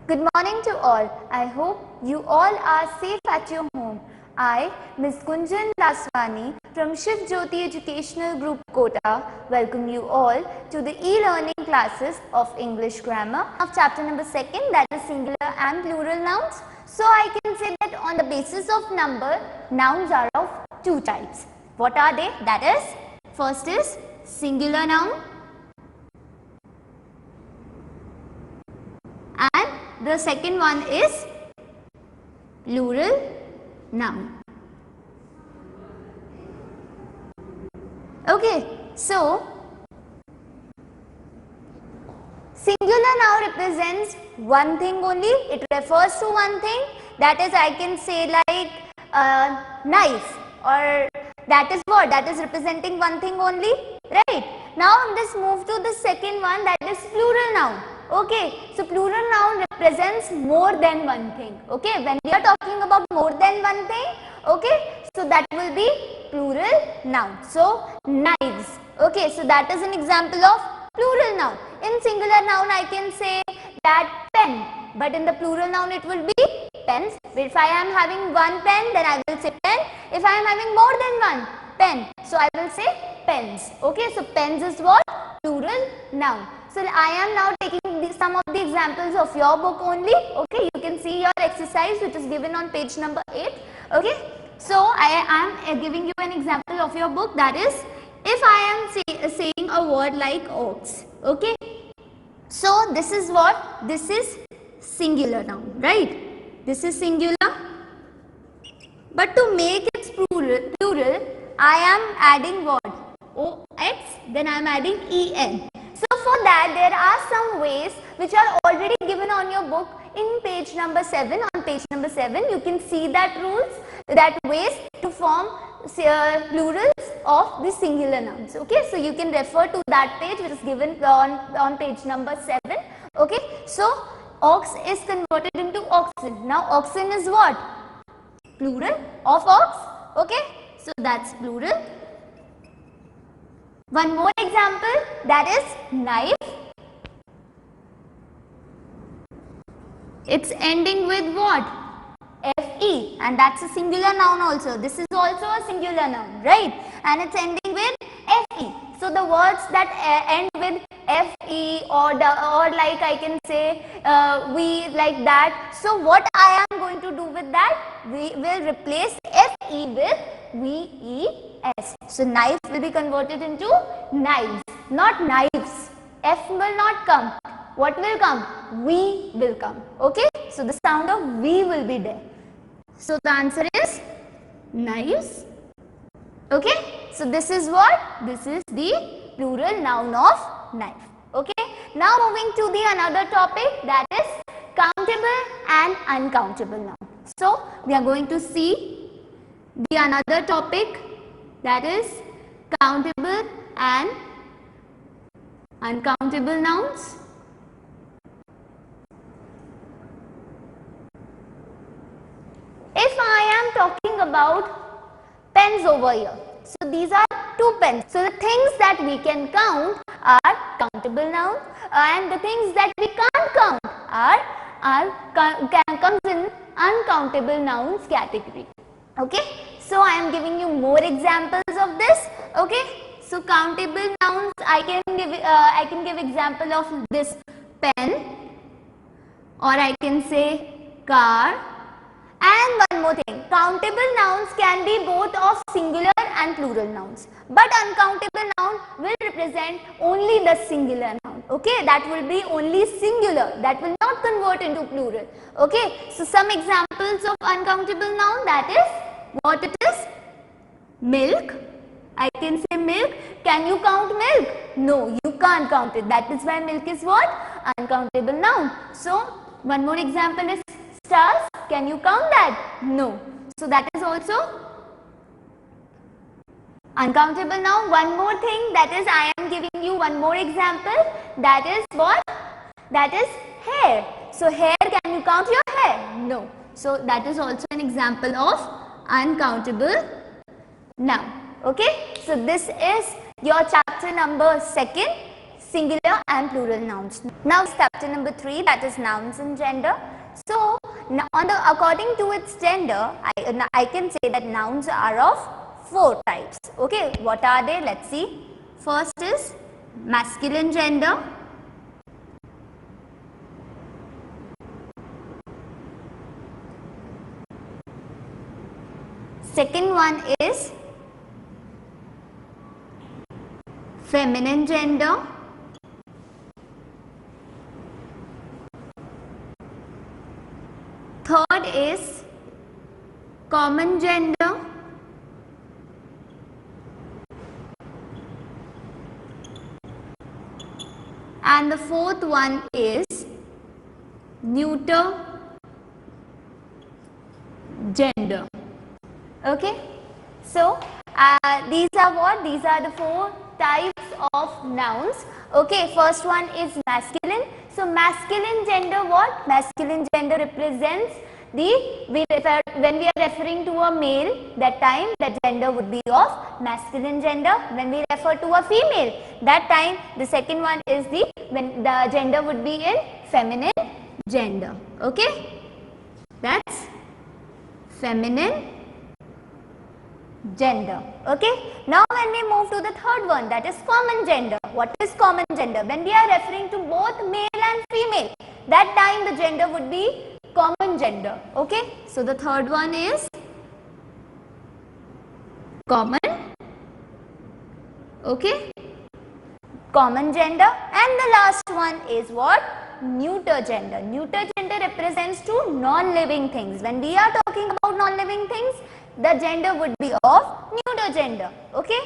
Good morning to all. I hope you all are safe at your home. I, Ms. Gunjan Laswani from Shiv Jyoti Educational Group Kota, welcome you all to the e-learning classes of English grammar of chapter number 2, that is singular and plural nouns. So I can say that on the basis of number, nouns are of two types. What are they? That is, first is singular noun and the second one is plural noun. Okay, so singular noun represents one thing only. It refers to one thing. That is, I can say like knife, or that is what? That is representing one thing only, right? Now let's move to the second one, that is plural noun. Okay, so plural noun represents more than one thing. Okay, when we are talking about more than one thing, okay, so that will be plural noun. So knives. Okay, so that is an example of plural noun. In singular noun I can say that pen, but in the plural noun it will be pens. If I am having one pen, then I will say pen. If I am having more than one pen, so I will say pens. Okay, so pens is what? Plural noun. So I am now taking some of the examples of your book only. Okay, you can see your exercise which is given on page number 8. Okay, so I am giving you an example of your book, that is, if I am saying a word like ox. Okay, so this is what? This is singular noun, right? This is singular. But to make its plural, I am adding what? OX, then I am adding EN. So for that, there are some ways which are already given on your book in page number 7. On page number 7, you can see that rules, that ways to form plurals of the singular nouns. Okay, so you can refer to that page which is given on page number 7. Okay, so ox is converted into oxen. Now oxen is what? Plural of ox. Okay, so that's plural. One more example, that is knife. It's ending with what? FE, and that's a singular noun also. This is also a singular noun, right? And it's ending with FE. So the words that end with FE or like I can say we, like that. So what I am going to do with that? We will replace FE with VES. So knife will be converted into knives, not knives. F will not come. What will come? V will come. Okay, so the sound of V will be there. So the answer is knives. Okay, so this is what? This is the plural noun of knife. Okay, now moving to the another topic, that is countable and uncountable noun. So we are going to see the another topic, that is countable and uncountable nouns. If I am talking about pens over here, so these are two pens. So the things that we can count are countable noun, and the things that we can't count comes in uncountable nouns category. Okay, so I am giving you more examples of this. Okay, so countable nouns, I can give example of this pen, or I can say car. And one more thing, countable nouns can be both of singular and plural nouns, but uncountable noun will represent only the singular noun. Okay, that will be only singular, that will not convert into plural. Okay, so some examples of uncountable noun, that is what it is? Milk. I can say milk. Can you count milk? No, you can't count it. That is why milk is what? Uncountable noun. So one more example is stars. Can you count that? No. So that is also uncountable noun. One more thing, that is I am giving you one more example, that is what? That is hair. So hair, can you count your hair? No. So that is also an example of uncountable noun. Okay, so this is your chapter number 2, singular and plural nouns. Now chapter number 3, that is nouns and gender. So according to its gender, I can say that nouns are of 4 types. Okay, what are they? Let's see. First is masculine gender. Second one is feminine gender. Third is common gender. And the fourth one is neuter gender. Okay, so these are what? These are the 4 types of nouns. Okay, first one is masculine. So masculine gender, what? Masculine gender represents when we are referring to a male, that time the gender would be of masculine gender. When we refer to a female, that time the second one is when the gender would be in feminine gender. Okay, that's feminine gender. Okay, now when we move to the third one, that is common gender. What is common gender? When we are referring to both male and female, that time the gender would be common gender. Okay, so the third one is common. Okay, common gender. And the last one is what? Neuter gender. Neuter gender represents to non-living things. When we are talking about non-living things, the gender would be of neuter gender. Okay,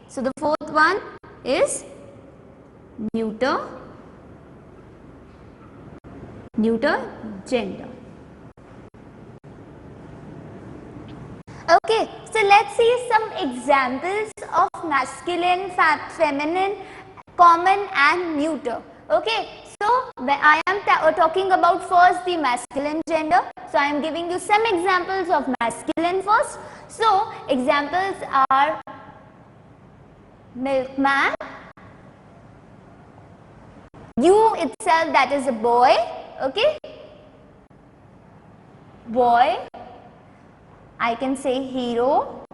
so the fourth one is neuter gender. Okay, so let's see some examples of masculine, feminine, common and neuter. Okay, so when I am talking about first the masculine gender, so I am giving you some examples of masculine first. So examples are milkman, you itself, that is a boy. Okay, boy. I can say hero.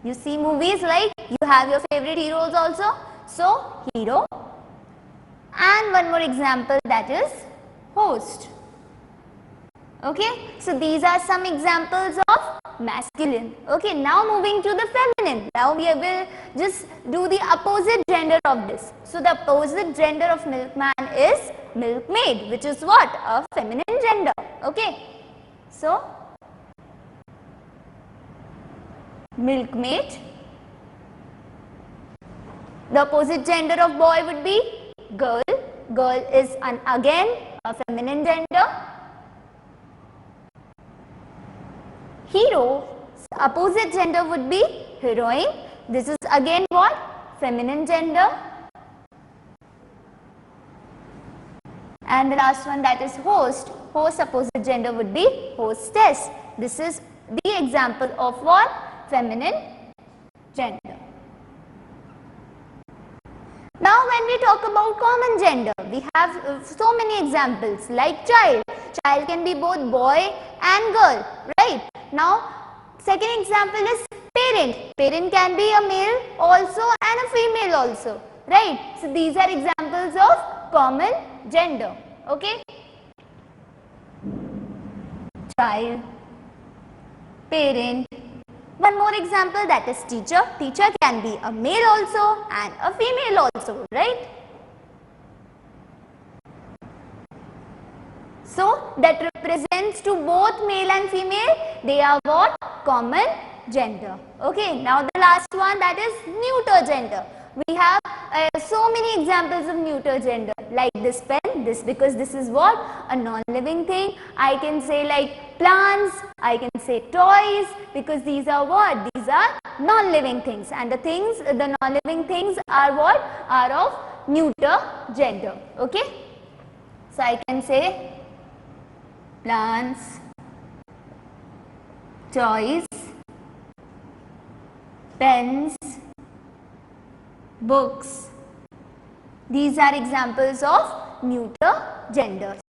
You see movies, like you have your favorite heroes also, so hero. And one more example, that is host. Okay, so these are some examples of masculine. Okay, now moving to the feminine. Now we will just do the opposite gender of this. So the opposite gender of milkman is milkmaid, which is what? A feminine gender. Okay, so milkmaid. The opposite gender of boy would be girl. Girl is again a feminine gender. Hero, opposite gender would be heroine. This is again what? Feminine gender. And the last one, that is host. Host, opposite gender would be hostess. This is the example of what? Feminine gender. Now when we talk about common gender, we have so many examples, like child. Child can be both boy and girl, right? Now second example is parent. Parent can be a male also and a female also, right? So these are examples of common gender. Okay, child, parent. One more example, that is teacher. Teacher can be a male also and a female also, right? So that represents to both male and female, they are what? Common gender. Okay, now the last one, that is neuter gender. We have so many examples of neuter gender, like this pen, this, because this is what? A non-living thing. I can say like plants, I can say toys, because these are what? These are non-living things, and the non-living things are what? Are of neuter gender. Okay, so I can say plants, toys, pens, books, These are examples of neuter genders.